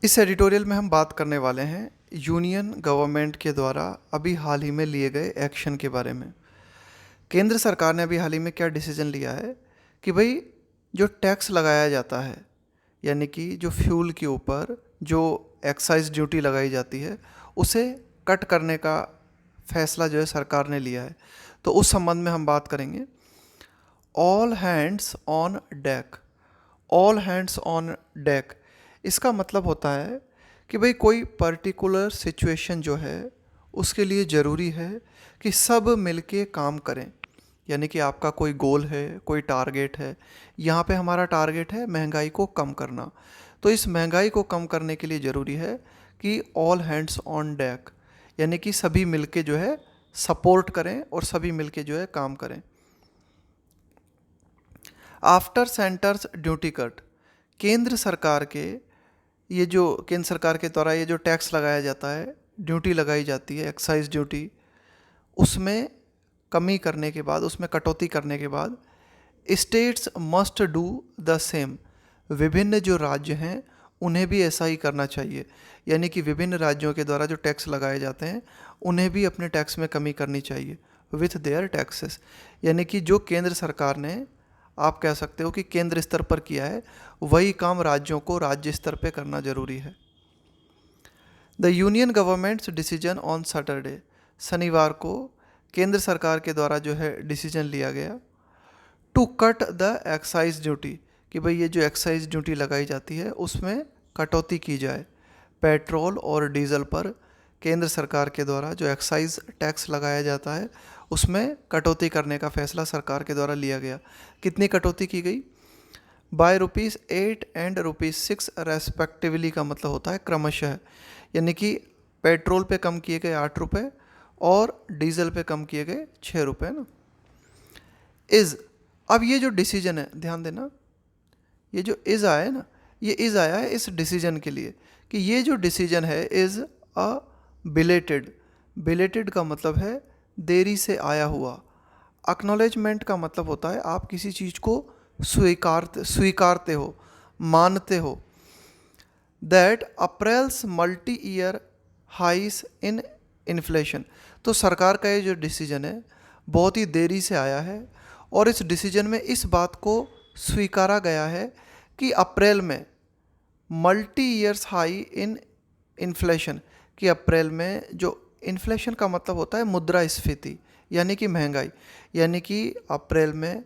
इस एडिटोरियल में हम बात करने वाले हैं यूनियन गवर्नमेंट के द्वारा अभी हाल ही में लिए गए एक्शन के बारे में। केंद्र सरकार ने अभी हाल ही में क्या डिसीजन लिया है कि भाई जो टैक्स लगाया जाता है, यानी कि जो फ्यूल के ऊपर जो एक्साइज ड्यूटी लगाई जाती है, उसे कट करने का फैसला जो है सरकार ने लिया है। तो उस संबंध में हम बात करेंगे। All hands on deck. All hands on deck इसका मतलब होता है कि भाई कोई पर्टिकुलर सिचुएशन जो है उसके लिए ज़रूरी है कि सब मिलके काम करें। यानी कि आपका कोई गोल है, कोई टारगेट है। यहाँ पे हमारा टारगेट है महंगाई को कम करना। तो इस महंगाई को कम करने के लिए ज़रूरी है कि ऑल हैंड्स ऑन डेक, यानी कि सभी मिलके जो है सपोर्ट करें और सभी मिलके जो है काम करें। आफ्टर सेंटर्स ड्यूटी कट, केंद्र सरकार के केंद्र सरकार के द्वारा ये जो टैक्स लगाया जाता है, ड्यूटी लगाई जाती है, एक्साइज ड्यूटी, उसमें कमी करने के बाद, उसमें कटौती करने के बाद states must do the same. विभिन्न जो राज्य हैं उन्हें भी ऐसा ही करना चाहिए। यानी कि विभिन्न राज्यों के द्वारा जो टैक्स लगाए जाते हैं उन्हें भी अपने टैक्स में कमी करनी चाहिए विथ देयर टैक्सेस। यानी कि जो केंद्र सरकार ने, आप कह सकते हो कि केंद्र स्तर पर किया है, वही काम राज्यों को राज्य स्तर पर करना जरूरी है। The union governments decision on Saturday, शनिवार को केंद्र सरकार के द्वारा जो है डिसीजन लिया गया to cut the excise duty, कि भाई ये जो एक्साइज ड्यूटी लगाई जाती है उसमें कटौती की जाए। पेट्रोल और डीजल पर केंद्र सरकार के द्वारा जो एक्साइज टैक्स लगाया जाता है उसमें कटौती करने का फैसला सरकार के द्वारा लिया गया। कितनी कटौती की गई? बाय ₹8 एंड ₹6 रेस्पेक्टिवली का मतलब होता है क्रमशः। यानी कि पेट्रोल पे कम किए गए ₹8 और डीजल पे कम किए गए ₹6 ना। इज़, अब ये जो डिसीजन है, ध्यान देना, ये जो इज़ आया है ना, ये इज़ आया है इस डिसीजन के लिए कि ये जो डिसीजन है इज़ अ बिलेटेड। बिलेटेड का मतलब है देरी से आया हुआ। एक्नॉलेजमेंट का मतलब होता है आप किसी चीज़ को स्वीकारते हो, मानते हो। दैट अप्रैल्स मल्टी ईयर हाइस इन इन्फ्लेशन। तो सरकार का ये जो डिसीजन है बहुत ही देरी से आया है और इस डिसीजन में इस बात को स्वीकारा गया है कि अप्रैल में multi years high in inflation, कि अप्रैल में जो इन्फ्लेशन का मतलब होता है मुद्रास्फीति, यानी कि महंगाई, यानी कि अप्रैल में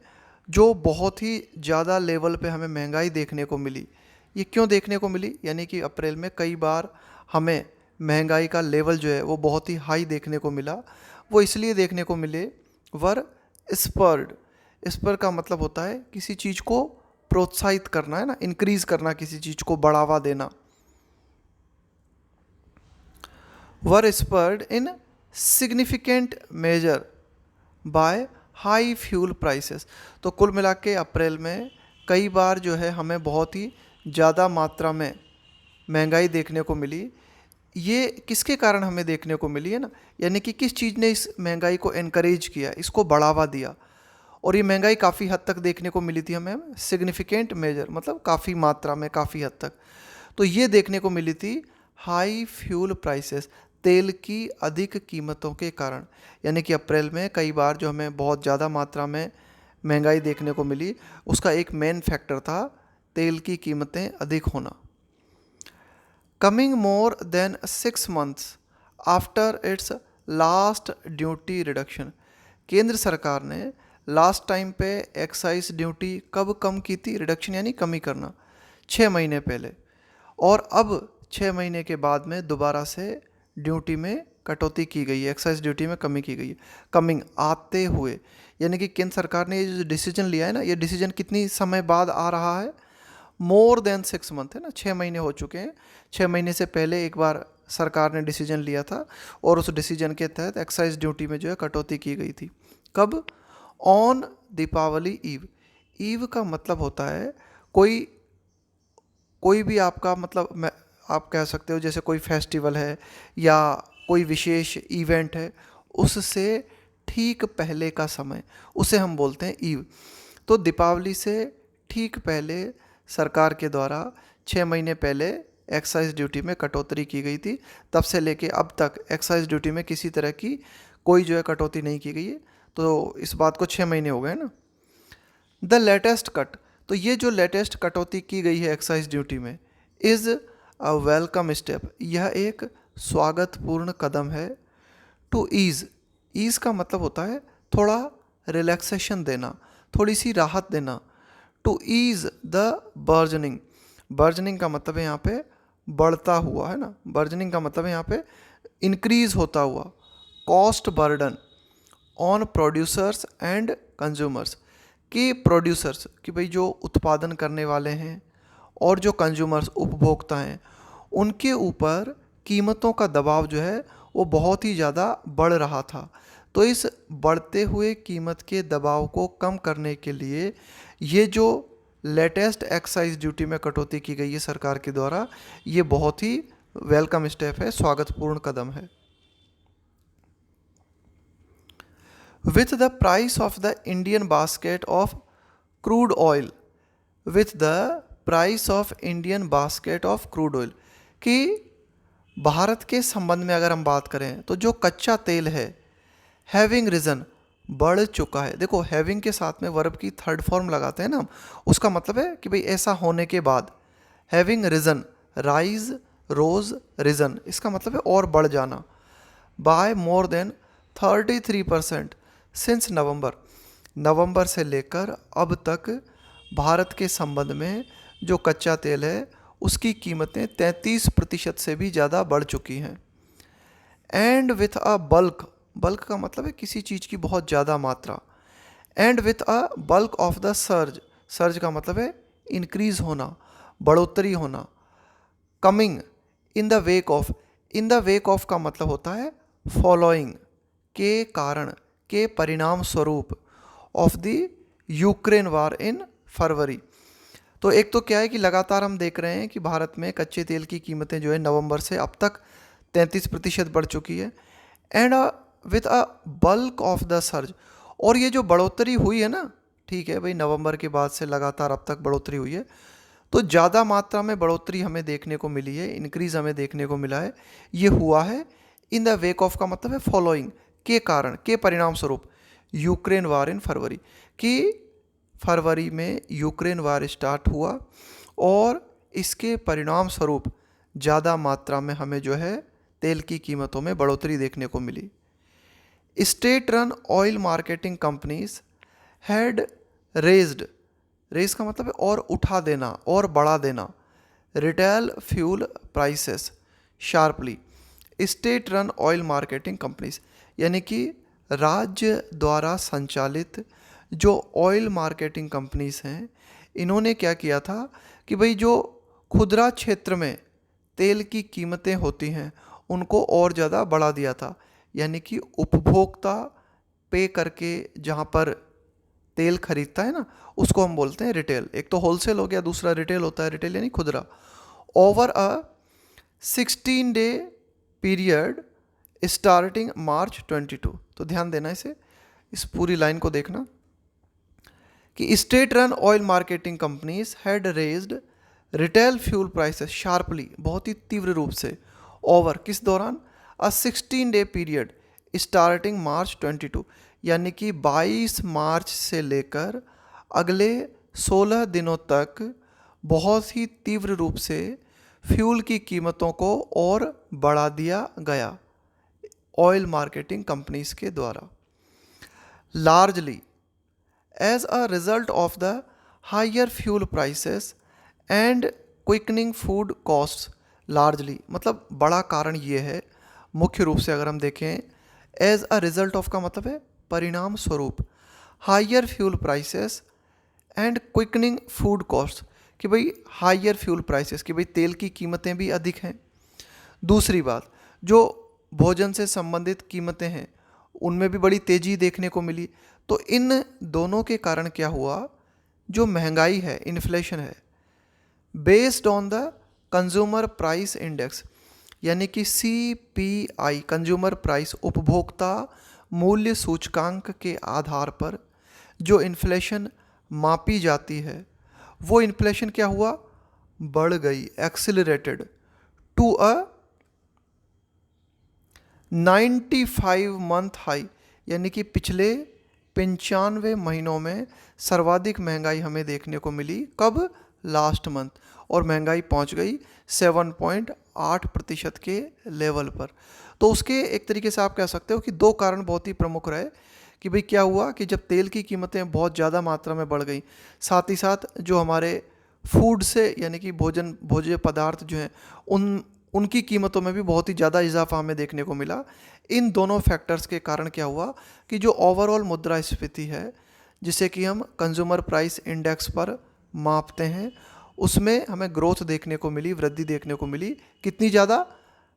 जो बहुत ही ज़्यादा लेवल पे हमें महंगाई देखने को मिली। ये क्यों देखने को मिली? यानी कि अप्रैल में कई बार हमें महंगाई का लेवल जो है वो बहुत ही हाई देखने को मिला। वो इसलिए देखने को मिले वर स्पर्ड। स्पर का मतलब होता है किसी चीज़ को प्रोत्साहित करना, है ना, इंक्रीज करना, किसी चीज़ को बढ़ावा देना। Were spurred in significant measure by high fuel prices. तो कुल मिला के अप्रैल में कई बार जो है हमें बहुत ही ज़्यादा मात्रा में महंगाई देखने को मिली। ये किसके कारण हमें देखने को मिली है ना, यानी कि किस चीज़ ने इस महंगाई को एनकरेज किया, इसको बढ़ावा दिया। और ये महंगाई काफ़ी हद तक देखने को मिली थी हमें, सिग्निफिकेंट मेजर मतलब काफ़ी मात्रा में, काफ़ी हद तक। तो ये देखने को मिली थी हाई फ्यूल प्राइसेस, तेल की अधिक कीमतों के कारण। यानी कि अप्रैल में कई बार जो हमें बहुत ज़्यादा मात्रा में महंगाई देखने को मिली, उसका एक मेन फैक्टर था तेल की कीमतें अधिक होना। Coming more than 6 months after it's last duty reduction, केंद्र सरकार ने लास्ट टाइम पे एक्साइज ड्यूटी कब कम की थी? रिडक्शन यानी कमी करना, 6 महीने पहले। और अब 6 महीने के बाद में दोबारा से ड्यूटी में कटौती की गई है, एक्साइज ड्यूटी में कमी की गई है। कमिंग आते हुए, यानी कि केंद्र सरकार ने ये जो डिसीजन लिया है ना, ये डिसीजन कितनी समय बाद आ रहा है? मोर देन 6 month, है ना, 6 महीने हो चुके हैं। 6 महीने से पहले एक बार सरकार ने डिसीजन लिया था और उस डिसीजन के तहत एक्साइज ड्यूटी में जो है कटौती की गई थी। कब? On Deepawali ewe. ईव का मतलब होता है कोई कोई भी आपका मतलब आप कह सकते हो जैसे कोई फेस्टिवल है या कोई विशेष इवेंट है, उससे ठीक पहले का समय, उसे हम बोलते हैं ईव। तो दीपावली से ठीक पहले सरकार के द्वारा 6 महीने पहले एक्साइज ड्यूटी में कटौती की गई थी। तब से लेके अब तक एक्साइज ड्यूटी में किसी तरह की कोई जो है कटौती नहीं की गई है। तो इस बात को 6 महीने हो गए ना। द लेटेस्ट कट, तो ये जो लेटेस्ट कटौती की गई है एक्साइज ड्यूटी में, इज़ अ वेलकम स्टेप, यह एक स्वागतपूर्ण कदम है। टू ईज़, ईज़ का मतलब होता है थोड़ा रिलैक्सेशन देना, थोड़ी सी राहत देना। To ease the burdening, burdening का मतलब है यहाँ पे बढ़ता हुआ, है ना। बर्जनिंग का मतलब है यहाँ पे इंक्रीज होता हुआ। Cost burden on producers and consumers, कि प्रोड्यूसर्स, कि भाई जो उत्पादन करने वाले हैं, और जो कंज्यूमर्स उपभोक्ता हैं, उनके ऊपर कीमतों का दबाव जो है वो बहुत ही ज़्यादा बढ़ रहा था। तो इस बढ़ते हुए कीमत के दबाव को कम करने के लिए ये जो लेटेस्ट एक्साइज ड्यूटी में कटौती की गई है सरकार के द्वारा, ये बहुत ही वेलकम स्टेप है, स्वागतपूर्ण कदम है। With the price of the Indian basket of crude oil, with the price of Indian basket of crude oil, कि भारत के संबंध में अगर हम बात करें तो जो कच्चा तेल है हैविंग रिजन, बढ़ चुका है। देखो हैविंग के साथ में वर्ब की थर्ड फॉर्म लगाते हैं ना, उसका मतलब है कि भाई ऐसा होने के बाद। हैविंग रिजन, राइज, रोज, रिजन, इसका मतलब है और बढ़ जाना। बाय मोर देन 33% सिंस नवंबर, नवंबर से लेकर अब तक भारत के संबंध में जो कच्चा तेल है उसकी कीमतें 33% से भी ज़्यादा बढ़ चुकी हैं। And with a bulk, bulk का मतलब है किसी चीज़ की बहुत ज़्यादा मात्रा। And with a bulk of the surge, surge का मतलब है इंक्रीज होना, बढ़ोतरी होना। Coming in the wake of, in the wake of का मतलब होता है फॉलोइंग, के कारण, के परिणाम स्वरूप। ऑफ द यूक्रेन वार इन फरवरी, तो एक तो क्या है कि लगातार हम देख रहे हैं कि भारत में कच्चे तेल की कीमतें जो है नवंबर से अब तक 33% बढ़ चुकी है। And with a bulk of the surge, और ये जो बढ़ोतरी हुई है ना, ठीक है भाई, नवंबर के बाद से लगातार अब तक बढ़ोतरी हुई है, तो ज़्यादा मात्रा में बढ़ोतरी हमें देखने को मिली है, इंक्रीज़ हमें देखने को मिला है। ये हुआ है इन द वेक ऑफ का मतलब है फॉलोइंग, के कारण, के परिणाम स्वरूप। यूक्रेन वार इन फरवरी, कि फरवरी में यूक्रेन वार स्टार्ट हुआ और इसके परिणाम स्वरूप ज़्यादा मात्रा में हमें जो है तेल की कीमतों में बढ़ोतरी देखने को मिली। State run oil marketing companies had raised, raise का मतलब है और उठा देना और बढ़ा देना, retail fuel prices sharply. State run oil marketing companies यानी कि राज्य द्वारा संचालित जो ऑयल मार्केटिंग कंपनीज हैं, इन्होंने क्या किया था कि भाई जो खुदरा क्षेत्र में तेल की कीमतें होती हैं उनको और ज़्यादा बढ़ा दिया था। यानी कि उपभोक्ता पे करके जहाँ पर तेल खरीदता है ना, उसको हम बोलते हैं रिटेल। एक तो होलसेल हो गया, दूसरा रिटेल होता है, रिटेल यानी खुदरा। Over a 16 day period starting March 22, तो ध्यान देना इसे, इस पूरी लाइन को देखना कि state run oil marketing companies had raised retail fuel prices sharply, बहुत ही तीव्र रूप से, ओवर किस दौरान, अ 16 डे पीरियड स्टार्टिंग मार्च 22, यानी कि 22 मार्च से लेकर अगले 16 दिनों तक बहुत ही तीव्र रूप से फ्यूल की कीमतों को और बढ़ा दिया गया ऑयल मार्केटिंग कंपनीज के द्वारा। Largely as a result of the higher fuel prices and quickening food cost, largely मतलब बड़ा कारण ये है, मुख्य रूप से अगर हम देखें, एज अ रिजल्ट ऑफ का मतलब है परिणाम स्वरूप, higher fuel prices and quickening food cost, कि भाई हायर फ्यूल प्राइसेस, कि भाई तेल की कीमतें भी अधिक हैं। दूसरी बात, जो भोजन से संबंधित कीमतें हैं उनमें भी बड़ी तेज़ी देखने को मिली। तो इन दोनों के कारण क्या हुआ, जो महंगाई है, इन्फ्लेशन है, based on the consumer price index, यानी कि CPI, कंज्यूमर प्राइस, उपभोक्ता मूल्य सूचकांक के आधार पर जो इन्फ्लेशन मापी जाती है, वो इन्फ्लेशन क्या हुआ, बढ़ गई, accelerated, to a 95 month high, यानी कि पिछले 95 महीनों में सर्वाधिक महंगाई हमें देखने को मिली। कब? Last month. और महंगाई पहुंच गई 7.8% के लेवल पर। तो उसके एक तरीके से आप कह सकते हो कि दो कारण बहुत ही प्रमुख रहे कि भाई क्या हुआ कि जब तेल की कीमतें बहुत ज़्यादा मात्रा में बढ़ गई, साथ ही साथ जो हमारे फूड से यानी कि भोज्य पदार्थ जो हैं उनकी कीमतों में भी बहुत ही ज़्यादा इजाफा हमें देखने को मिला। इन दोनों फैक्टर्स के कारण क्या हुआ कि जो ओवरऑल मुद्रास्फीति है, जिसे कि हम कंज्यूमर प्राइस इंडेक्स पर मापते हैं, उसमें हमें ग्रोथ देखने को मिली, वृद्धि देखने को मिली। कितनी ज़्यादा?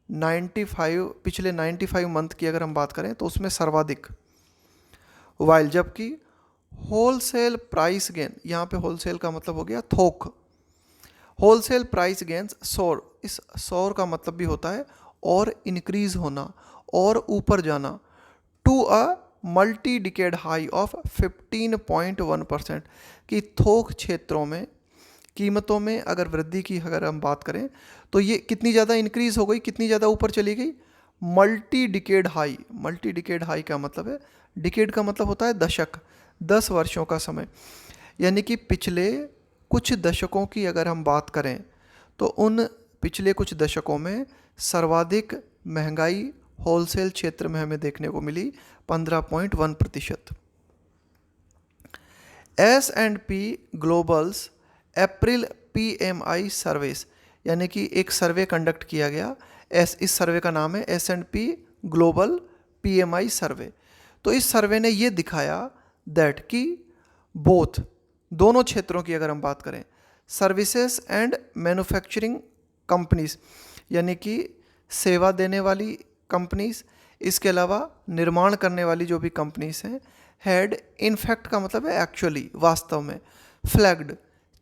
95, पिछले 95 मंथ की अगर हम बात करें तो उसमें सर्वाधिक। वाइल जबकि होलसेल प्राइस गेन, यहाँ पे होलसेल का मतलब हो गया थोक, होलसेल प्राइस गेन्स सोर, इस सोर का मतलब भी होता है और इंक्रीज होना और ऊपर जाना, to a multi decade high of 15.1%, कि थोक क्षेत्रों में कीमतों में अगर वृद्धि की अगर हम बात करें तो ये कितनी ज़्यादा इंक्रीज हो गई, कितनी ज़्यादा ऊपर चली गई? Multi decade high. Multi decade high का मतलब है, डिकेड का मतलब होता है दशक, 10 वर्षों का समय, यानी कि पिछले कुछ दशकों की अगर हम बात करें तो उन पिछले कुछ दशकों में सर्वाधिक महंगाई होलसेल क्षेत्र में हमें देखने को मिली 15.1%। S&P ग्लोबल्स अप्रैल PMI सर्विस, यानी कि एक सर्वे कंडक्ट किया गया, इस सर्वे का नाम है S&P ग्लोबल PMI सर्वे। तो इस सर्वे ने ये दिखाया दैट कि बोथ, दोनों क्षेत्रों की अगर हम बात करें, सर्विसेज एंड मैन्युफैक्चरिंग कंपनीज, यानी कि सेवा देने वाली कंपनीज, इसके अलावा निर्माण करने वाली जो भी कंपनीज हैं, हैड, इनफैक्ट का मतलब है एक्चुअली, वास्तव में, फ्लैग्ड,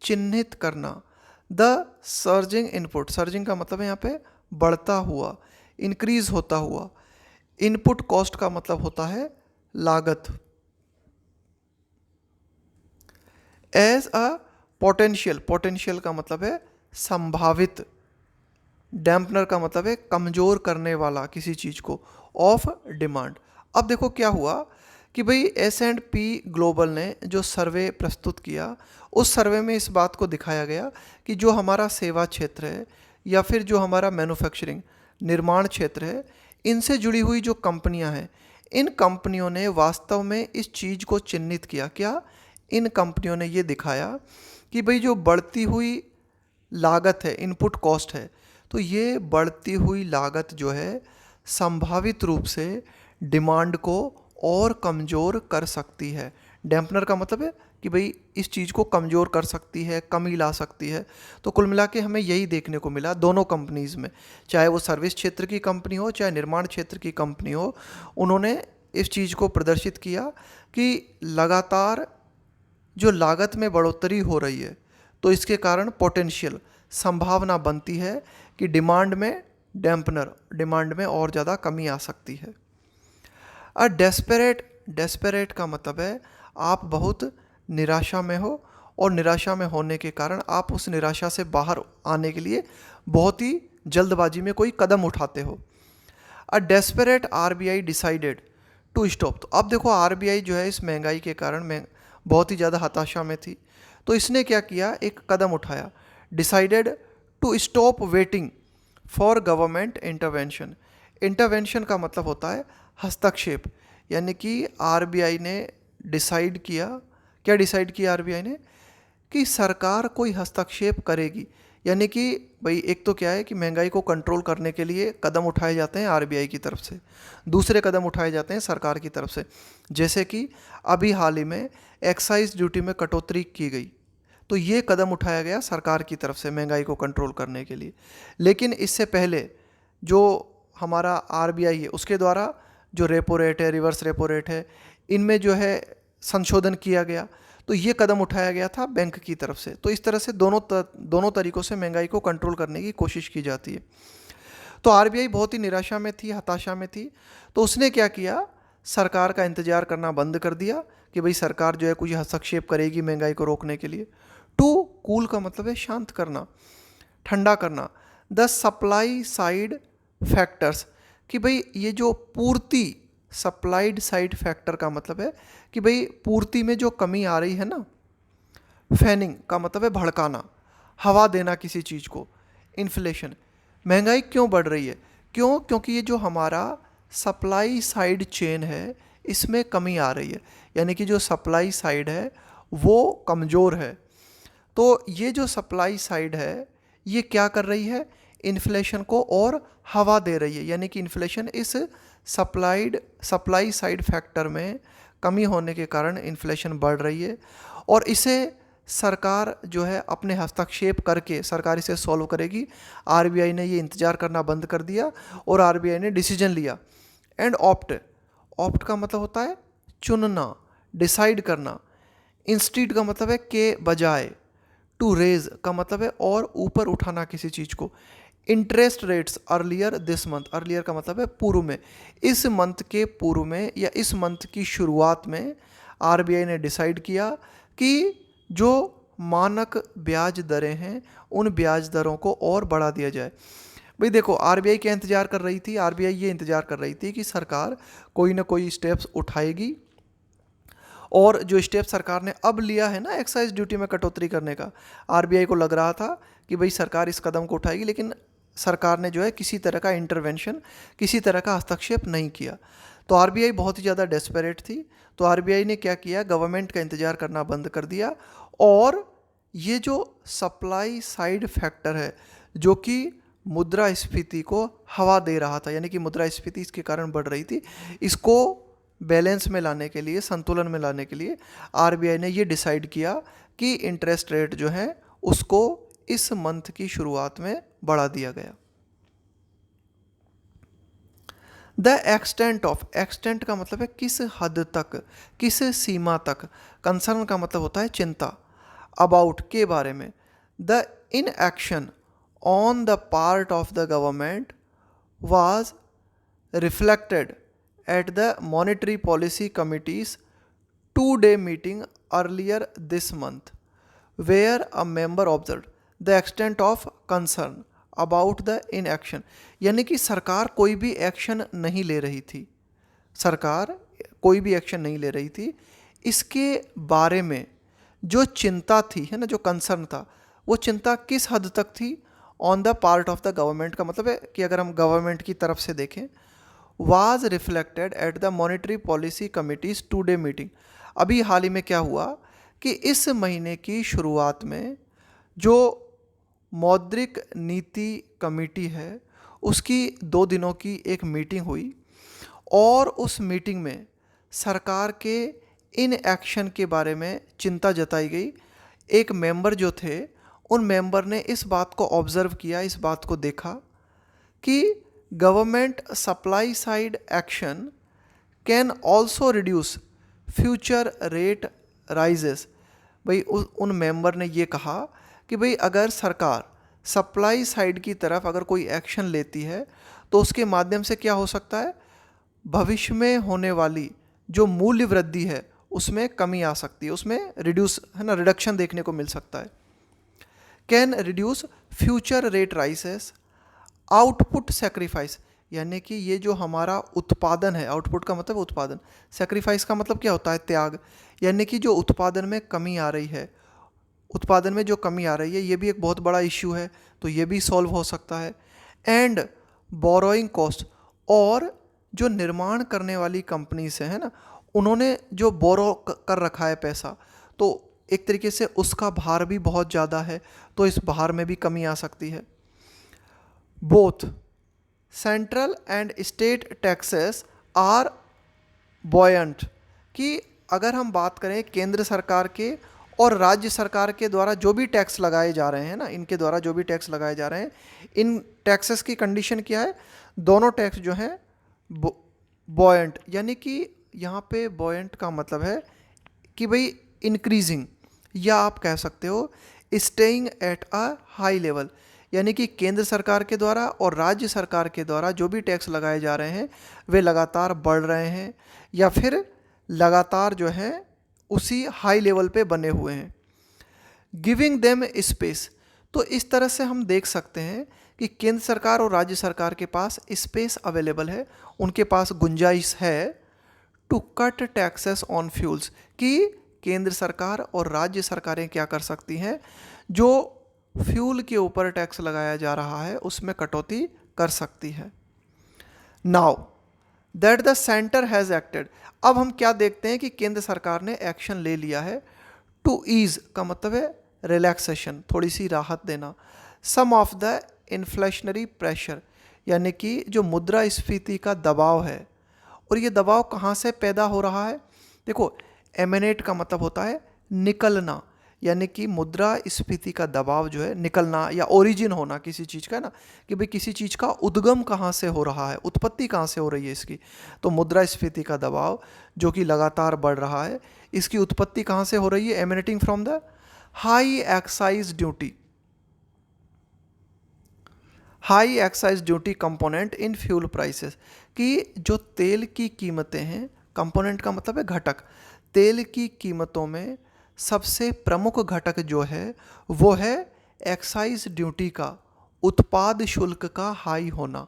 चिन्हित करना, द सर्जिंग इनपुट, सर्जिंग का मतलब है यहाँ पे बढ़ता हुआ, इंक्रीज होता हुआ, इनपुट कॉस्ट का मतलब होता है लागत, एज अ पोटेंशियल, पोटेंशियल का मतलब है संभावित, डैम्पनर का मतलब है कमज़ोर करने वाला किसी चीज़ को, ऑफ डिमांड। अब देखो क्या हुआ कि भाई S&P ग्लोबल ने जो सर्वे प्रस्तुत किया, उस सर्वे में इस बात को दिखाया गया कि जो हमारा सेवा क्षेत्र है या फिर जो हमारा मैन्युफैक्चरिंग निर्माण क्षेत्र है, इनसे जुड़ी हुई जो कंपनियां हैं, इन कंपनियों ने वास्तव में इस चीज़ को चिन्हित किया। क्या? इन कंपनियों ने ये दिखाया कि भाई जो बढ़ती हुई लागत है, इनपुट कॉस्ट है, तो ये बढ़ती हुई लागत जो है संभावित रूप से डिमांड को और कमज़ोर कर सकती है। डैम्पनर का मतलब है कि भाई इस चीज़ को कमज़ोर कर सकती है, कमी ला सकती है। तो कुल मिला के हमें यही देखने को मिला दोनों कंपनीज़ में, चाहे वो सर्विस क्षेत्र की कंपनी हो चाहे निर्माण क्षेत्र की कंपनी हो, उन्होंने इस चीज़ को प्रदर्शित किया कि लगातार जो लागत में बढ़ोतरी हो रही है, तो इसके कारण पोटेंशियल, संभावना बनती है कि डिमांड में डैम्पनर, डिमांड में और ज़्यादा कमी आ सकती है। डेस्परेट, डेस्परेट का मतलब है आप बहुत निराशा में हो और निराशा में होने के कारण आप उस निराशा से बाहर आने के लिए बहुत ही जल्दबाजी में कोई कदम उठाते हो। Desperate RBI decided to stop. तो अब देखो RBI जो है इस महंगाई के कारण में बहुत ही ज़्यादा हताशा में थी, तो इसने क्या किया, एक कदम उठाया, decided to stop waiting for government intervention. Intervention का मतलब होता है हस्तक्षेप, यानी कि RBI ने डिसाइड किया, क्या डिसाइड किया RBI ने, कि सरकार कोई हस्तक्षेप करेगी। यानी कि भाई एक तो क्या है कि महंगाई को कंट्रोल करने के लिए कदम उठाए जाते हैं RBI की तरफ से, दूसरे कदम उठाए जाते हैं सरकार की तरफ से, जैसे कि अभी हाल ही में एक्साइज ड्यूटी में कटौती की गई, तो ये कदम उठाया गया सरकार की तरफ से महंगाई को कंट्रोल करने के लिए। लेकिन इससे पहले जो हमारा RBI है उसके द्वारा जो रेपो रेट है, रिवर्स रेपो रेट है, इनमें जो है संशोधन किया गया, तो ये कदम उठाया गया था बैंक की तरफ से। तो इस तरह से दोनों तरीक़ों से महंगाई को कंट्रोल करने की कोशिश की जाती है। तो RBI बहुत ही निराशा में थी, हताशा में थी, तो उसने क्या किया, सरकार का इंतज़ार करना बंद कर दिया कि भाई सरकार जो है कुछ हस्तक्षेप करेगी महंगाई को रोकने के लिए। टू कूल का मतलब है शांत करना, ठंडा करना, द सप्लाई साइड फैक्टर्स, कि भाई ये जो पूर्ति, सप्लाइड साइड फैक्टर का मतलब है कि भाई पूर्ति में जो कमी आ रही है ना, फैनिंग का मतलब है भड़काना, हवा देना किसी चीज़ को, इन्फ्लेशन, महंगाई क्यों बढ़ रही है, क्यों, क्योंकि ये जो हमारा सप्लाई साइड चेन है इसमें कमी आ रही है, यानी कि जो सप्लाई साइड है वो कमज़ोर है। तो ये जो सप्लाई साइड है ये क्या कर रही है, इन्फ्लेशन को और हवा दे रही है, यानी कि इन्फ्लेशन इस सप्लाई साइड फैक्टर में कमी होने के कारण इन्फ्लेशन बढ़ रही है, और इसे सरकार जो है अपने हस्तक्षेप करके सरकार इसे सॉल्व करेगी। आरबीआई ने ये इंतज़ार करना बंद कर दिया और आरबीआई ने डिसीजन लिया एंड ऑप्ट का मतलब होता है चुनना, डिसाइड करना, इंस्टीड का मतलब है के बजाय, टू रेज का मतलब है और ऊपर उठाना किसी चीज़ को, interest rates earlier this month, earlier का मतलब है पूर्व में, इस मंथ के पूर्व में या इस मंथ की शुरुआत में आरबीआई ने डिसाइड किया कि जो मानक ब्याज दरें हैं उन ब्याज दरों को और बढ़ा दिया जाए। भाई देखो, आरबीआई क्या इंतज़ार कर रही थी, आरबीआई ये इंतज़ार कर रही थी कि सरकार कोई ना कोई स्टेप्स उठाएगी, और जो स्टेप सरकार ने अब लिया है ना एक्साइज ड्यूटी में कटौती करने का, आरबीआई को लग रहा था कि भाई सरकार इस कदम को उठाएगी, लेकिन सरकार ने जो है किसी तरह का इंटरवेंशन, किसी तरह का हस्तक्षेप नहीं किया। तो आरबीआई बहुत ही ज़्यादा डेस्परेट थी, तो आरबीआई ने क्या किया, गवर्नमेंट का इंतज़ार करना बंद कर दिया, और ये जो सप्लाई साइड फैक्टर है जो कि मुद्रास्फीति को हवा दे रहा था, यानी कि मुद्रास्फीति इसके कारण बढ़ रही थी, इसको बैलेंस में लाने के लिए, संतुलन में लाने के लिए आरबीआई ने ये डिसाइड किया कि इंटरेस्ट रेट जो है उसको इस मंथ की शुरुआत में बढ़ा दिया गया। द एक्सटेंट ऑफ, एक्सटेंट का मतलब है किस हद तक, किस सीमा तक, कंसर्न का मतलब होता है चिंता, अबाउट के बारे में, the in action on the part of the government was reflected at the Monetary Policy Committee's 2-day meeting earlier this month, where a member observed the extent of concern about the inaction, यानी कि सरकार कोई भी action नहीं ले रही थी, सरकार कोई भी एक्शन नहीं ले रही थी, इसके बारे में जो चिंता थी, है ना, जो कंसर्न था, वो चिंता किस हद तक थी, on the part of the government का मतलब है कि अगर हम गवर्नमेंट की तरफ से देखें, was reflected at the monetary policy committees 2-day meeting. अभी हाल ही में क्या हुआ कि इस महीने की शुरुआत में जो मौद्रिक नीति कमेटी है उसकी 2 दिनों की एक मीटिंग हुई, और उस मीटिंग में सरकार के इन एक्शन के बारे में चिंता जताई गई। एक मेंबर जो थे उन मेंबर ने इस बात को ऑब्ज़र्व किया, इस बात को देखा कि government supply side action can also reduce future rate rises. भाई उन मेंबर ने ये कहा कि भाई अगर सरकार सप्लाई साइड की तरफ अगर कोई एक्शन लेती है तो उसके माध्यम से क्या हो सकता है, भविष्य में होने वाली जो मूल्य वृद्धि है उसमें कमी आ सकती है, उसमें रिड्यूस, है ना, रिडक्शन देखने को मिल सकता है। Can reduce future rate rises, output sacrifice, यानी कि ये जो हमारा उत्पादन है, आउटपुट का मतलब उत्पादन, सेक्रीफाइस का मतलब क्या होता है, त्याग, यानी कि जो उत्पादन में कमी आ रही है, उत्पादन में जो कमी आ रही है ये भी एक बहुत बड़ा इश्यू है, तो ये भी सॉल्व हो सकता है। एंड बोरोइंग कॉस्ट, और जो निर्माण करने वाली कंपनीज है ना, उन्होंने जो बोरो कर रखा है पैसा, तो एक तरीके से उसका भार भी बहुत ज़्यादा है, तो इस भार में भी कमी आ सकती है। Both central and state taxes are buoyant, कि अगर हम बात करें केंद्र सरकार के और राज्य सरकार के द्वारा जो भी टैक्स लगाए जा रहे हैं ना, इनके द्वारा जो भी टैक्स लगाए जा रहे हैं, इन टैक्सेस की कंडीशन क्या है, दोनों टैक्स जो हैं बॉयंट, यानी कि यहाँ पे बॉयंट का मतलब है कि भाई इंक्रीजिंग, या आप कह सकते हो staying at a high level, यानी कि केंद्र सरकार के द्वारा और राज्य सरकार के द्वारा जो भी टैक्स लगाए जा रहे हैं वे लगातार बढ़ रहे हैं या फिर लगातार जो है उसी हाई लेवल पे बने हुए हैं। गिविंग देम स्पेस, तो इस तरह से हम देख सकते हैं कि केंद्र सरकार और राज्य सरकार के पास स्पेस अवेलेबल है, उनके पास गुंजाइश है to cut taxes on fuels, कि केंद्र सरकार और राज्य सरकारें क्या कर सकती हैं, जो फ्यूल के ऊपर टैक्स लगाया जा रहा है उसमें कटौती कर सकती है। Now that the centre has acted, अब हम क्या देखते हैं कि केंद्र सरकार ने एक्शन ले लिया है। टू ईज का मतलब है रिलैक्सेशन, थोड़ी सी राहत देना। सम ऑफ द इन्फ्लेशनरी प्रेशर, यानी कि जो मुद्रास्फीति का दबाव है, और ये दबाव कहाँ से पैदा हो रहा है। देखो, एमिनेट का मतलब होता है निकलना, यानी कि मुद्रास्फीति का दबाव जो है निकलना या ओरिजिन होना किसी चीज़ का ना, कि भाई किसी चीज़ का उद्गम कहाँ से हो रहा है, उत्पत्ति कहाँ से हो रही है इसकी। तो मुद्रास्फीति का दबाव जो कि लगातार बढ़ रहा है, इसकी उत्पत्ति कहाँ से हो रही है, emanating from the high excise duty, high excise duty component in fuel prices, कि जो तेल की कीमतें हैं, कंपोनेंट का मतलब है घटक, तेल की कीमतों में सबसे प्रमुख घटक जो है वो है एक्साइज ड्यूटी का, उत्पाद शुल्क का हाई होना।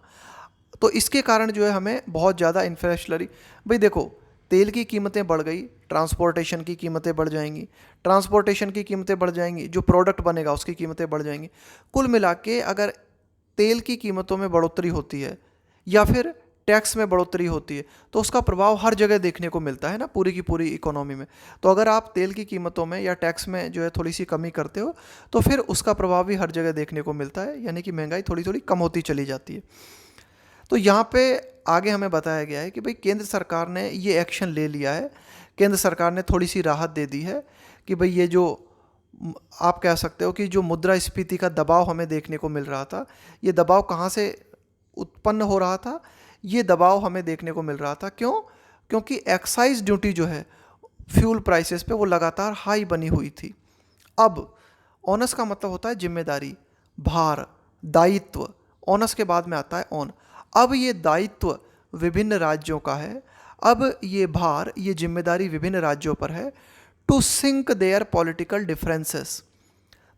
तो इसके कारण जो है हमें बहुत ज़्यादा इन्फ्लेशनरी, भाई देखो तेल की कीमतें बढ़ गई, ट्रांसपोर्टेशन की कीमतें बढ़ जाएंगी, ट्रांसपोर्टेशन की कीमतें बढ़ जाएंगी, जो प्रोडक्ट बनेगा उसकी कीमतें बढ़ जाएंगी। कुल मिला के अगर तेल की कीमतों में बढ़ोतरी होती है या फिर टैक्स में बढ़ोतरी होती है, तो उसका प्रभाव हर जगह देखने को मिलता है ना, पूरी की पूरी इकोनॉमी में। तो अगर आप तेल की कीमतों में या टैक्स में जो है थोड़ी सी कमी करते हो, तो फिर उसका प्रभाव भी हर जगह देखने को मिलता है, यानी कि महंगाई थोड़ी थोड़ी कम होती चली जाती है। तो यहाँ पे आगे हमें बताया गया है कि भाई केंद्र सरकार ने ये एक्शन ले लिया है, केंद्र सरकार ने थोड़ी सी राहत दे दी है कि भाई ये जो आप कह सकते हो कि जो मुद्रास्फीति का दबाव हमें देखने को मिल रहा था, ये दबाव कहाँ से उत्पन्न हो रहा था, ये दबाव हमें देखने को मिल रहा था। क्यों? क्योंकि एक्साइज ड्यूटी जो है फ्यूल प्राइसेस पे वो लगातार हाई बनी हुई थी। अब ऑनस का मतलब होता है जिम्मेदारी, भार, दायित्व। ऑनस के बाद में आता है ऑन। अब ये दायित्व विभिन्न राज्यों का है, अब ये भार, ये जिम्मेदारी विभिन्न राज्यों पर है to sync their political differences.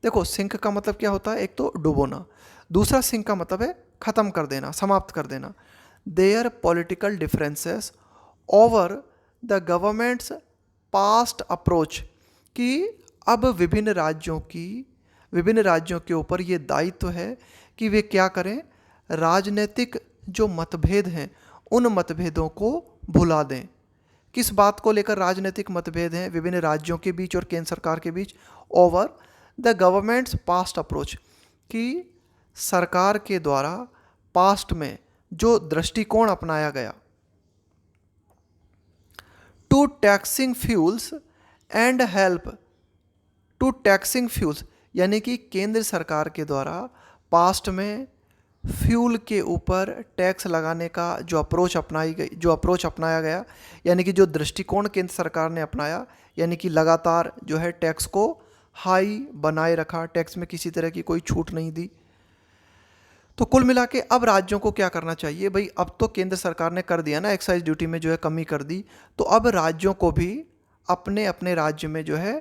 देखो, सिंक का मतलब क्या होता है, एक तो डुबोना, दूसरा सिंक का मतलब है ख़त्म कर देना, समाप्त कर देना। There political differences over the government's past approach, कि अब विभिन्न राज्यों के ऊपर ये दायित्व है कि वे क्या करें, राजनीतिक जो मतभेद हैं उन मतभेदों को भुला दें। किस बात को लेकर राजनीतिक मतभेद हैं विभिन्न राज्यों के बीच और केंद्र सरकार के बीच? Over the government's past approach, कि सरकार के द्वारा पास्ट में जो दृष्टिकोण अपनाया गया to taxing fuels and help to taxing fuels, यानी कि केंद्र सरकार के द्वारा पास्ट में फ्यूल के ऊपर टैक्स लगाने का जो अप्रोच अपनाया गया, यानी कि जो दृष्टिकोण केंद्र सरकार ने अपनाया, यानी कि लगातार जो है टैक्स को हाई बनाए रखा, टैक्स में किसी तरह की कोई छूट नहीं दी। तो कुल मिला के अब राज्यों को क्या करना चाहिए भाई, अब तो केंद्र सरकार ने कर दिया ना, एक्साइज ड्यूटी में जो है कमी कर दी, तो अब राज्यों को भी अपने अपने राज्य में जो है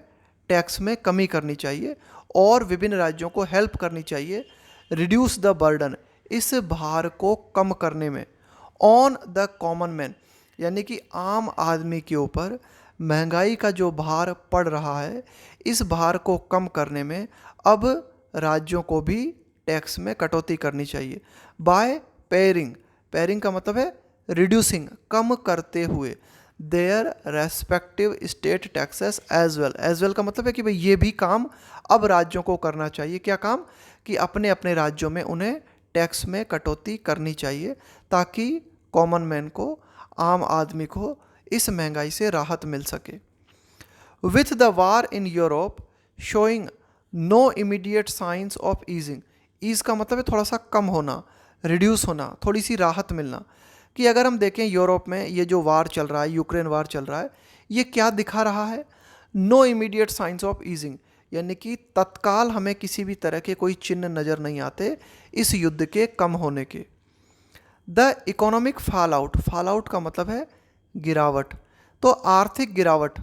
टैक्स में कमी करनी चाहिए और विभिन्न राज्यों को हेल्प करनी चाहिए, रिड्यूस द बर्डन, इस भार को कम करने में, ऑन द कॉमन मैन, यानी कि आम आदमी के ऊपर महंगाई का जो भार पड़ रहा है, इस भार को कम करने में अब राज्यों को भी टैक्स में कटौती करनी चाहिए। बाय पेयरिंग का मतलब है रिड्यूसिंग, कम करते हुए, their respective state taxes as well का मतलब है कि भाई ये भी काम अब राज्यों को करना चाहिए। क्या काम? कि अपने अपने राज्यों में उन्हें टैक्स में कटौती करनी चाहिए, ताकि कॉमन मैन को, आम आदमी को इस महंगाई से राहत मिल सके। With the war in Europe showing no immediate signs of easing, ease का मतलब है थोड़ा सा कम होना, रिड्यूस होना, थोड़ी सी राहत मिलना। कि अगर हम देखें यूरोप में ये जो वार चल रहा है, यूक्रेन वार चल रहा है, ये क्या दिखा रहा है? No immediate signs of easing, यानी कि तत्काल हमें किसी भी तरह के कोई चिन्ह नज़र नहीं आते इस युद्ध के कम होने के। द इकोनॉमिक फॉल आउट का मतलब है गिरावट, तो आर्थिक गिरावट,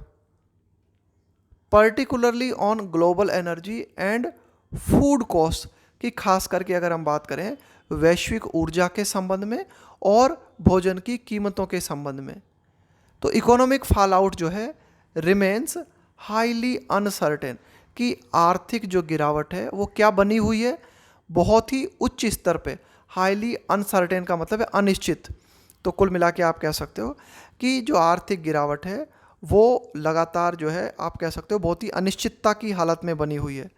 particularly on global energy and food cost, कि खास करके अगर हम बात करें वैश्विक ऊर्जा के संबंध में और भोजन की कीमतों के संबंध में। तो इकोनॉमिक फॉल आउट जो है रिमेन्स हाईली अनसर्टेन, कि आर्थिक जो गिरावट है वो क्या बनी हुई है, बहुत ही उच्च स्तर पे। हाईली अनसर्टेन का मतलब है अनिश्चित। तो कुल मिला के आप कह सकते हो कि जो आर्थिक गिरावट है वो लगातार जो है आप कह सकते हो बहुत ही अनिश्चितता की हालत में बनी हुई है।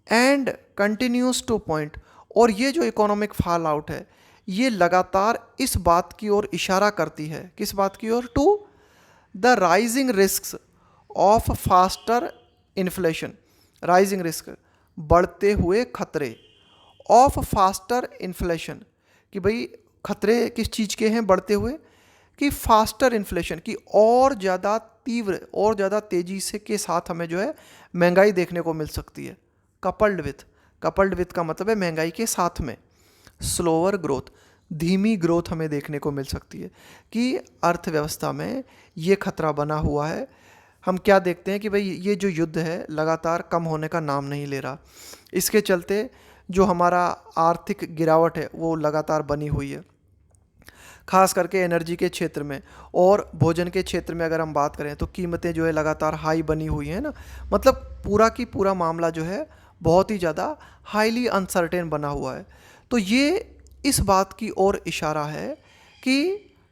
एंड कंटिन्यूस टू पॉइंट, और ये जो इकोनॉमिक फॉल आउट है ये लगातार इस बात की ओर इशारा करती है, किस बात की ओर, to the rising risk of faster inflation. Rising risk, बढ़ते हुए खतरे, ऑफ फास्टर इन्फ्लेशन, कि भाई खतरे किस चीज़ के हैं बढ़ते हुए, कि फास्टर इन्फ्लेशन, की और ज़्यादा तीव्र और ज़्यादा तेज़ी से के साथ हमें जो है महंगाई देखने को मिल सकती है। कपल्ड विथ का मतलब है महंगाई के साथ में। स्लोअर ग्रोथ, धीमी ग्रोथ हमें देखने को मिल सकती है कि अर्थव्यवस्था में ये खतरा बना हुआ है। हम क्या देखते हैं कि भाई ये जो युद्ध है लगातार कम होने का नाम नहीं ले रहा, इसके चलते जो हमारा आर्थिक गिरावट है वो लगातार बनी हुई है, खास करके एनर्जी के क्षेत्र में और भोजन के क्षेत्र में। अगर हम बात करें तो कीमतें जो है लगातार हाई बनी हुई हैं ना, मतलब पूरा की पूरा मामला जो है बहुत ही ज़्यादा हाईली अनसर्टेन बना हुआ है। तो ये इस बात की ओर इशारा है कि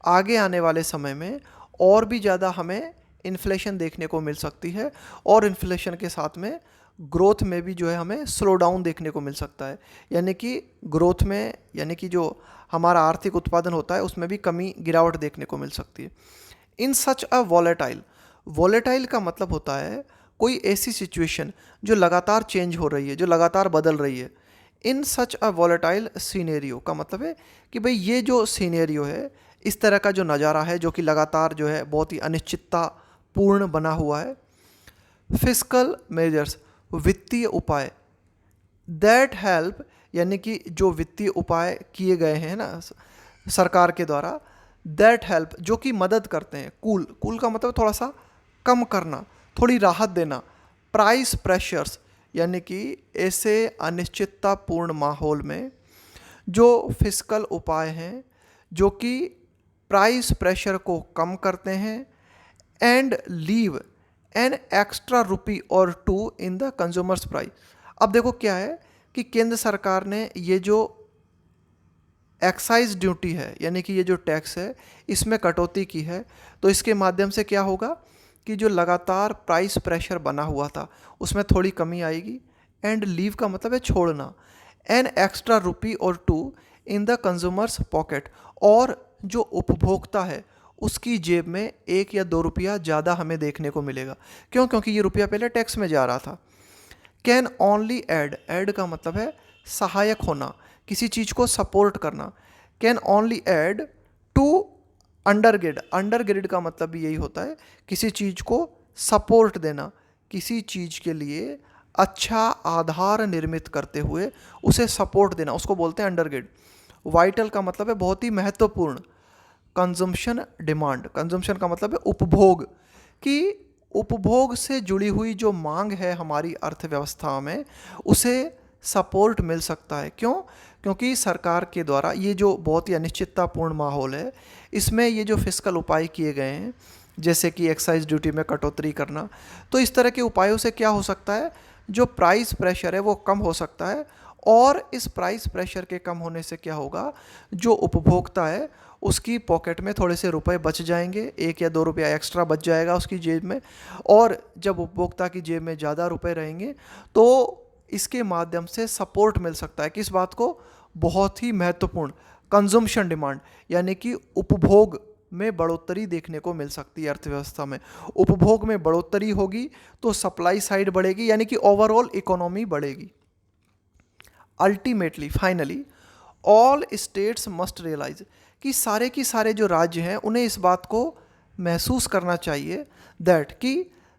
आगे आने वाले समय में और भी ज़्यादा हमें इन्फ्लेशन देखने को मिल सकती है, और इन्फ्लेशन के साथ में ग्रोथ में भी जो है हमें स्लो डाउन देखने को मिल सकता है। यानी कि ग्रोथ में, यानी कि जो हमारा आर्थिक उत्पादन होता है उसमें भी कमी गिरावट देखने को मिल सकती है। इन सच अ वॉलेटाइल, वॉलेटाइल का मतलब होता है कोई ऐसी सिचुएशन जो लगातार चेंज हो रही है, जो लगातार बदल रही है। इन सच अ वॉलेटाइल सीनेरियो का मतलब है कि भाई ये जो सीनेरियो है, इस तरह का जो नज़ारा है जो कि लगातार जो है बहुत ही अनिश्चितता पूर्ण बना हुआ है। फिस्कल मेजर्स, वित्तीय उपाय, दैट हेल्प, यानी कि जो वित्तीय उपाय किए गए हैं ना सरकार के द्वारा, दैट हेल्प जो कि मदद करते हैं। कूल का मतलब थोड़ा सा कम करना, थोड़ी राहत देना। प्राइस प्रेशर्स, यानी कि ऐसे अनिश्चिततापूर्ण माहौल में जो फिस्कल उपाय हैं जो कि प्राइस प्रेशर को कम करते हैं, and leave an extra rupee or two in the consumers price. अब देखो क्या है कि केंद्र सरकार ने ये जो एक्साइज ड्यूटी है, यानी कि ये जो टैक्स है, इसमें कटौती की है। तो इसके माध्यम से क्या होगा कि जो लगातार प्राइस प्रेशर बना हुआ था उसमें थोड़ी कमी आएगी। एंड लीव का मतलब है छोड़ना। N extra rupee or two in the consumers pocket, और जो उपभोक्ता है उसकी जेब में 1 या 2 रुपया ज़्यादा हमें देखने को मिलेगा। क्यों? क्योंकि ये रुपया पहले टैक्स में जा रहा था। कैन ओनली ऐड का मतलब है सहायक होना, किसी चीज़ को सपोर्ट करना। कैन ओनली ऐड टू अंडरगिरिड का मतलब भी यही होता है, किसी चीज़ को सपोर्ट देना, किसी चीज़ के लिए अच्छा आधार निर्मित करते हुए उसे सपोर्ट देना, उसको बोलते हैं अंडरगिरिड। वाइटल का मतलब है बहुत ही महत्वपूर्ण। कंजम्पशन डिमांड, कंजम्पशन का मतलब है उपभोग, कि उपभोग से जुड़ी हुई जो मांग है हमारी अर्थव्यवस्था में उसे सपोर्ट मिल सकता है। क्यों? क्योंकि सरकार के द्वारा ये जो बहुत ही अनिश्चिततापूर्ण माहौल है इसमें ये जो फिस्कल उपाय किए गए हैं, जैसे कि एक्साइज ड्यूटी में कटौती करना, तो इस तरह के उपायों से क्या हो सकता है, जो प्राइस प्रेशर है वो कम हो सकता है। और इस प्राइस प्रेशर के कम होने से क्या होगा, जो उपभोक्ता है उसकी पॉकेट में थोड़े से रुपए बच जाएंगे, 1 या 2 रुपया एक्स्ट्रा बच जाएगा उसकी जेब में। और जब उपभोक्ता की जेब में ज़्यादा रुपए रहेंगे तो इसके माध्यम से सपोर्ट मिल सकता है, किस बात को, बहुत ही महत्वपूर्ण कंजम्पशन डिमांड, यानी कि उपभोग में बढ़ोतरी देखने को मिल सकती है अर्थव्यवस्था में। उपभोग में बढ़ोतरी होगी तो सप्लाई साइड बढ़ेगी, यानी कि ओवरऑल इकोनॉमी बढ़ेगी। Ultimately, finally, all states must realise, कि सारे की सारे जो राज्य हैं उन्हें इस बात को महसूस करना चाहिए दैट कि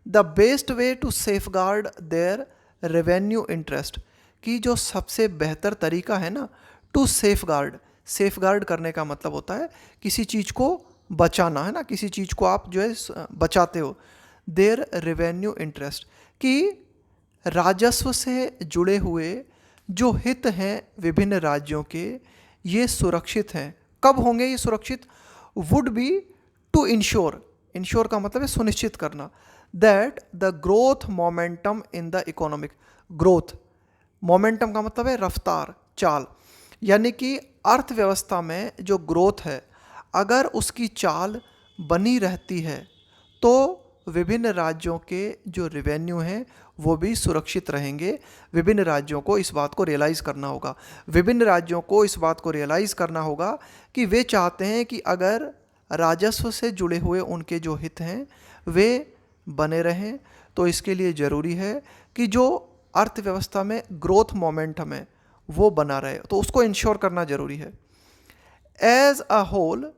the best way to safeguard their revenue interest, कि जो सबसे बेहतर तरीका है ना टू सेफगार्ड करने का मतलब होता है किसी चीज़ को बचाना, है ना, किसी चीज़ को आप जो है बचाते हो। देयर रेवेन्यू इंटरेस्ट, कि राजस्व से जुड़े हुए जो हित हैं विभिन्न राज्यों के, ये सुरक्षित हैं। कब होंगे ये सुरक्षित? Would be to ensure, ensure का मतलब है सुनिश्चित करना, that the growth momentum in the economic, growth momentum का मतलब है रफ्तार, चाल, यानी कि अर्थव्यवस्था में जो ग्रोथ है अगर उसकी चाल बनी रहती है तो विभिन्न राज्यों के जो रेवेन्यू हैं वो भी सुरक्षित रहेंगे। विभिन्न राज्यों को इस बात को रियलाइज़ करना होगा, विभिन्न राज्यों को इस बात को रियलाइज़ करना होगा कि वे चाहते हैं कि अगर राजस्व से जुड़े हुए उनके जो हित हैं वे बने रहें, तो इसके लिए ज़रूरी है कि जो अर्थव्यवस्था में ग्रोथ मोमेंटम है वो बना रहे, तो उसको इंश्योर करना ज़रूरी है। As a whole,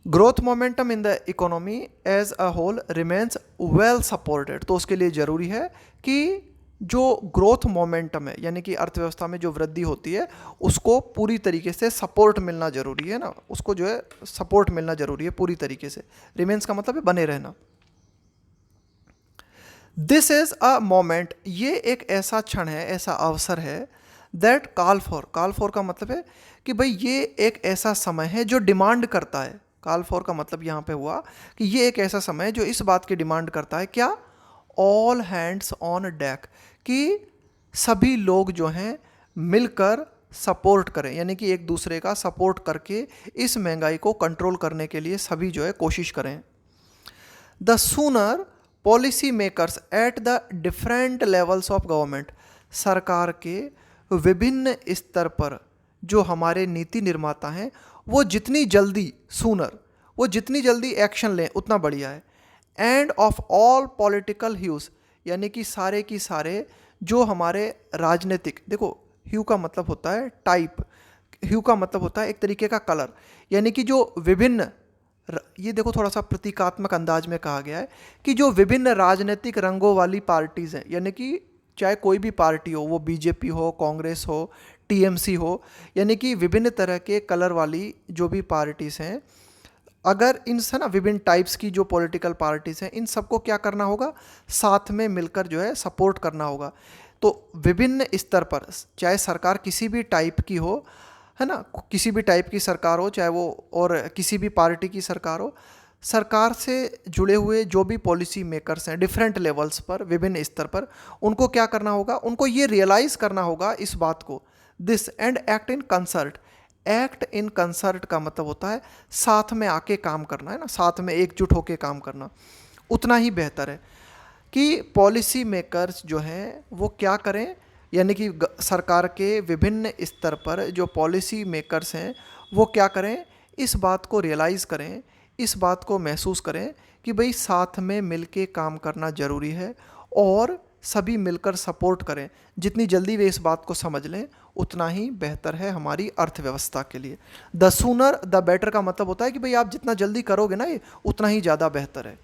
growth momentum in the economy as a whole remains well supported, तो उसके लिए ज़रूरी है कि जो ग्रोथ मोमेंटम है यानी कि अर्थव्यवस्था में जो वृद्धि होती है उसको पूरी तरीके से सपोर्ट मिलना ज़रूरी है ना, उसको जो है सपोर्ट मिलना ज़रूरी है पूरी तरीके से। रिमेन्स का मतलब है बने रहना। दिस इज़ अ मोमेंट, ये एक ऐसा क्षण है, ऐसा अवसर है, दैट कॉल फॉर का मतलब है कि भाई ये एक ऐसा समय है जो डिमांड करता है। कॉल फॉर का मतलब यहाँ पे हुआ कि ये एक ऐसा समय है जो इस बात की डिमांड करता है, क्या? ऑल हैंड्स ऑन डेक, कि सभी लोग जो हैं मिलकर सपोर्ट करें, यानी कि एक दूसरे का सपोर्ट करके इस महंगाई को कंट्रोल करने के लिए सभी जो है कोशिश करें। The sooner policy makers at the different levels of government, सरकार के विभिन्न स्तर पर जो हमारे नीति निर्माता हैं वो जितनी जल्दी, सूनर, वो जितनी जल्दी एक्शन लें उतना बढ़िया है। End of all political huge, यानी कि सारे की सारे जो हमारे राजनीतिक, देखो ह्यू का मतलब होता है टाइप, ह्यू का मतलब होता है एक तरीके का कलर, यानी कि जो विभिन्न, ये देखो थोड़ा सा प्रतीकात्मक अंदाज में कहा गया है कि जो विभिन्न राजनीतिक रंगों वाली पार्टीज़ हैं, यानी कि चाहे कोई भी पार्टी हो, वो बीजेपी हो, कांग्रेस हो, टीएमसी हो, यानी कि विभिन्न तरह के कलर वाली जो भी पार्टीज़ हैं, अगर इन से ना विभिन्न टाइप्स की जो पॉलिटिकल पार्टीज़ हैं, इन सबको क्या करना होगा? साथ में मिलकर जो है सपोर्ट करना होगा। तो विभिन्न स्तर पर चाहे सरकार किसी भी टाइप की हो, है ना, किसी भी टाइप की सरकार हो, चाहे वो और किसी भी पार्टी की सरकार हो, सरकार से जुड़े हुए जो भी पॉलिसी मेकर्स हैं डिफरेंट लेवल्स पर, विभिन्न स्तर पर, उनको क्या करना होगा? उनको ये रियलाइज़ करना होगा इस बात को, this and act in concert. Act in concert का मतलब होता है साथ में आके काम करना, है ना, साथ में एकजुट होके काम करना, उतना ही बेहतर है कि पॉलिसी मेकर्स जो हैं वो क्या करें, यानी कि सरकार के विभिन्न स्तर पर जो पॉलिसी मेकर्स हैं वो क्या करें? इस बात को रियलाइज़ करें, इस बात को महसूस करें कि भाई साथ में मिलके काम करना ज़रूरी है और सभी मिलकर सपोर्ट करें। जितनी जल्दी वे इस बात को समझ लें उतना ही बेहतर है हमारी अर्थव्यवस्था के लिए। द सूनर द बेटर का मतलब होता है कि भाई आप जितना जल्दी करोगे ना ये, उतना ही ज़्यादा बेहतर है।